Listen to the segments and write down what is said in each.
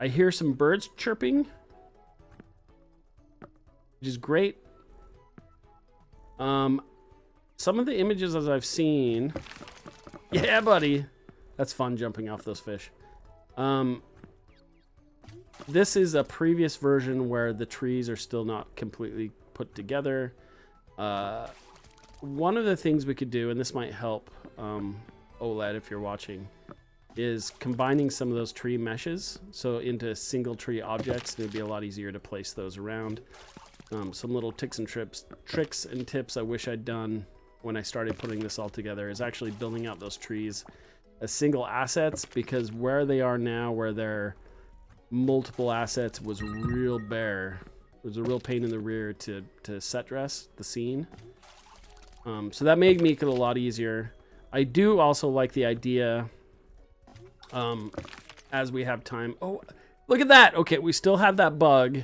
I hear some birds chirping, which is great. Some of the images as I've seen, yeah, buddy, that's fun jumping off those fish. This is a previous version where the trees are still not completely put together. One of the things we could do, and this might help OLED if you're watching, is combining some of those tree meshes so into single tree objects. It'd be a lot easier to place those around. Some little tricks and tips I wish I'd done when I started putting this all together is actually building out those trees as single assets, because where they are now, where they're multiple assets, was real bare. It was a real pain in the rear to set dress the scene. So that made make it a lot easier. I do also like the idea, as we have time. Oh, look at that. Okay, we still have that bug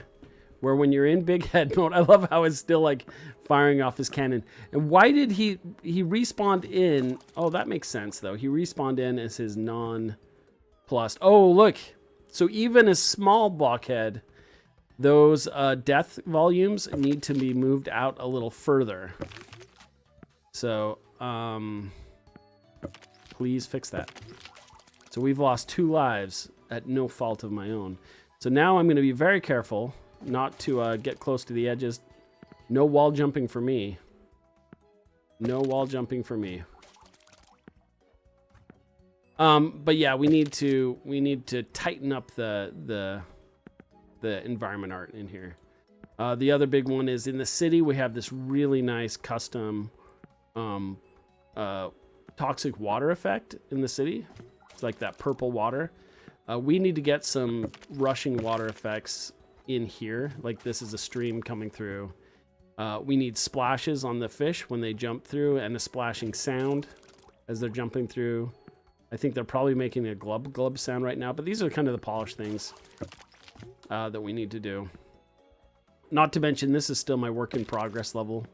where when you're in big head mode, I love how it's still like firing off his cannon. And why did he respawned in? Oh, that makes sense though. He respawned in as his non-plus. Oh, look. So even a small blockhead, those death volumes need to be moved out a little further. So, please fix that. So we've lost 2 lives at no fault of my own. So now I'm going to be very careful not to get close to the edges. No wall jumping for me. No wall jumping for me. But yeah, we need to tighten up the environment art in here. The other big one is in the city. We have this really nice custom toxic water effect in the city. It's like that purple water. We need to get some rushing water effects in here. Like this is a stream coming through. We need splashes on the fish when they jump through, and a splashing sound as they're jumping through. I think they're probably making a glub glub sound right now, but these are kind of the polished things that we need to do. Not to mention, this is still my work in progress level,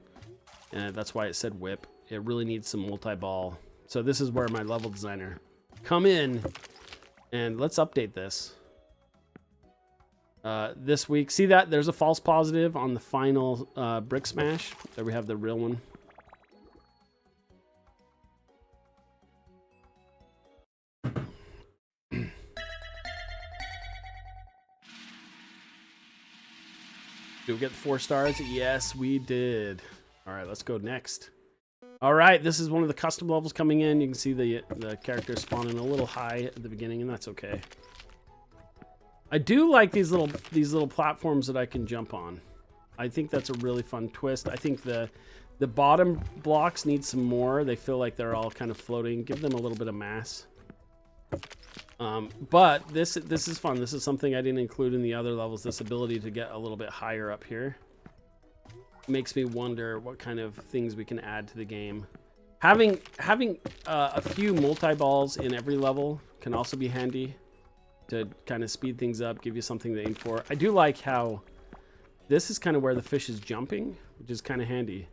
and that's why it said whip. It really needs some multi-ball. So this is where my level designer come in, and let's update this. This week, see that? There's a false positive on the final brick smash. There we have the real one. Did we get the 4 stars? Yes, we did. All right, let's go next. All right, this is one of the custom levels coming in. You can see the character spawning a little high at the beginning, and that's okay. I do like these little platforms that I can jump on. I think that's a really fun twist. I think the bottom blocks need some more. They feel like they're all kind of floating. Give them a little bit of mass. But this is fun. This is something I didn't include in the other levels. This ability to get a little bit higher up here makes me wonder what kind of things we can add to the game. Having a few multi-balls in every level can also be handy to kind of speed things up, give you something to aim for. I do like how this is kind of where the fish is jumping, which is kind of handy.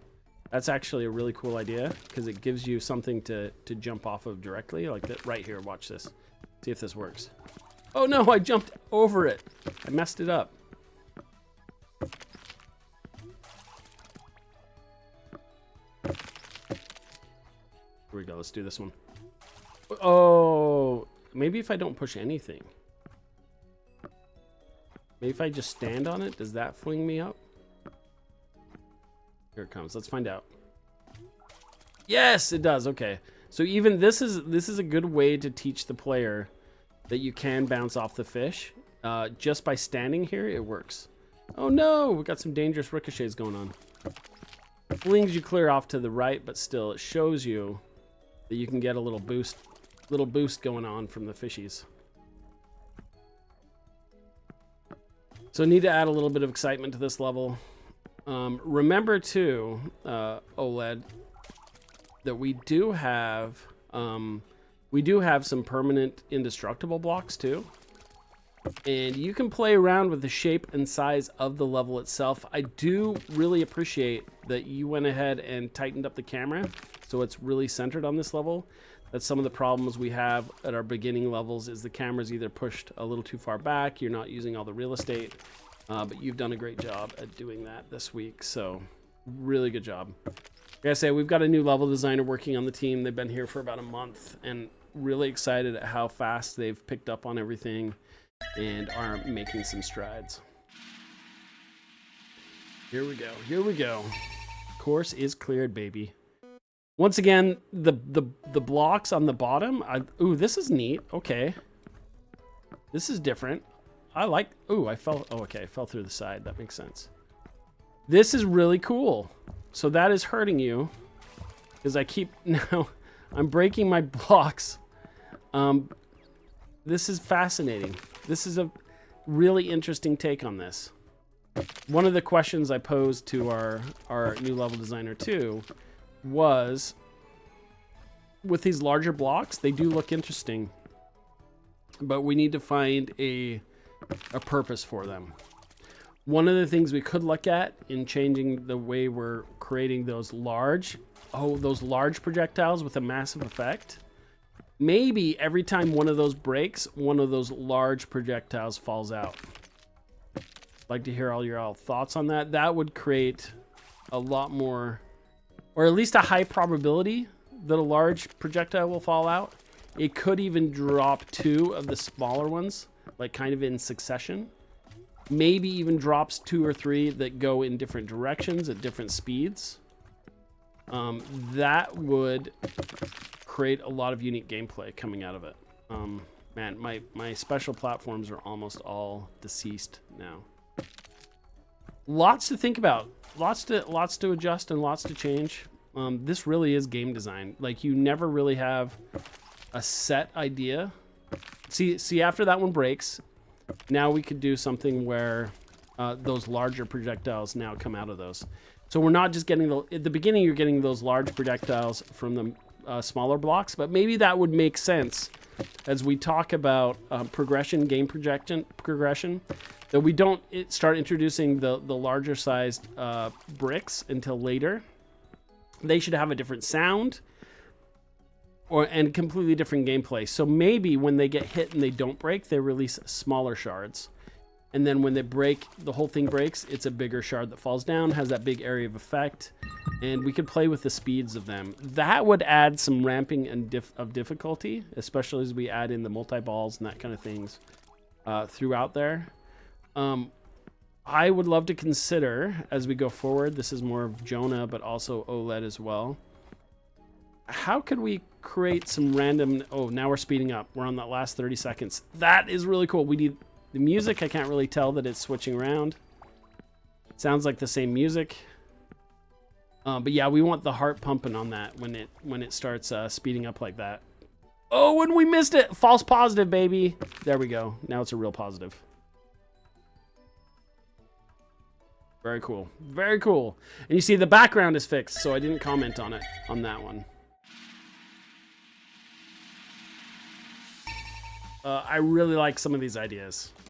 That's actually a really cool idea because it gives you something to jump off of directly, like that right here. Watch this. See if this works. Oh no, I jumped over it. I messed it up. Here we go. Let's do this one. Oh, maybe if I don't push anything. Maybe if I just stand on it, does that fling me up? Here it comes. Let's find out. Yes, it does. Okay. So even this is a good way to teach the player that you can bounce off the fish. Just by standing here, it works. Oh no, we got some dangerous ricochets going on. It flings you clear off to the right, but still it shows you that you can get a little boost going on from the fishies. So need to add a little bit of excitement to this level. Remember too, OLED, that we do have some permanent indestructible blocks too. And you can play around with the shape and size of the level itself. I do really appreciate that you went ahead and tightened up the camera so it's really centered on this level. That's some of the problems we have at our beginning levels is the camera's either pushed a little too far back, you're not using all the real estate, but you've done a great job at doing that this week, so really good job. Like I say, we've got a new level designer working on the team. They've been here for about a month, and really excited at how fast they've picked up on everything and are making some strides. Here we go, here we go. Course is cleared, baby. Once again, the blocks on the bottom. Ooh, this is neat. Okay. This is different. I like... Ooh, I fell... Oh, okay. I fell through the side. That makes sense. This is really cool. So that is hurting you. Because I keep... Now, I'm breaking my blocks. This is fascinating. This is a really interesting take on this. One of the questions I posed to our new level designer too was, with these larger blocks, they do look interesting, but we need to find a purpose for them. One of the things we could look at in changing the way we're creating those large projectiles with a massive effect, maybe every time one of those breaks, one of those large projectiles falls out. I'd like to hear all your thoughts on that. That would create a lot more, or at least a high probability that a large projectile will fall out. It could even drop 2 of the smaller ones, like kind of in succession. Maybe even drops 2 or 3 that go in different directions at different speeds. That would create a lot of unique gameplay coming out of it. Man, my special platforms are almost all deceased now. Lots to think about. Lots to adjust and lots to change. This really is game design. Like, you never really have a set idea. See, after that one breaks, now we could do something where those larger projectiles now come out of those. So we're not just getting at the beginning, you're getting those large projectiles from the smaller blocks, but maybe that would make sense as we talk about game progression, that we don't start introducing the larger sized bricks until later. They should have a different sound and completely different gameplay. So maybe when they get hit and they don't break, they release smaller shards. And then when they break, the whole thing breaks, it's a bigger shard that falls down, has that big area of effect, and we could play with the speeds of them. That would add some ramping of difficulty, especially as we add in the multi-balls and that kind of things throughout there. I would love to consider, as we go forward, this is more of Jonah, but also OLED as well. How could we create some random... Oh, now we're speeding up. We're on that last 30 seconds. That is really cool. We need... The music, I can't really tell that it's switching around. Sounds like the same music. But yeah, we want the heart pumping on that when it starts speeding up like that. Oh, and we missed it! False positive, baby! There we go. Now it's a real positive. Very cool. Very cool. And you see the background is fixed, so I didn't comment on it on that one. I really like some of these ideas.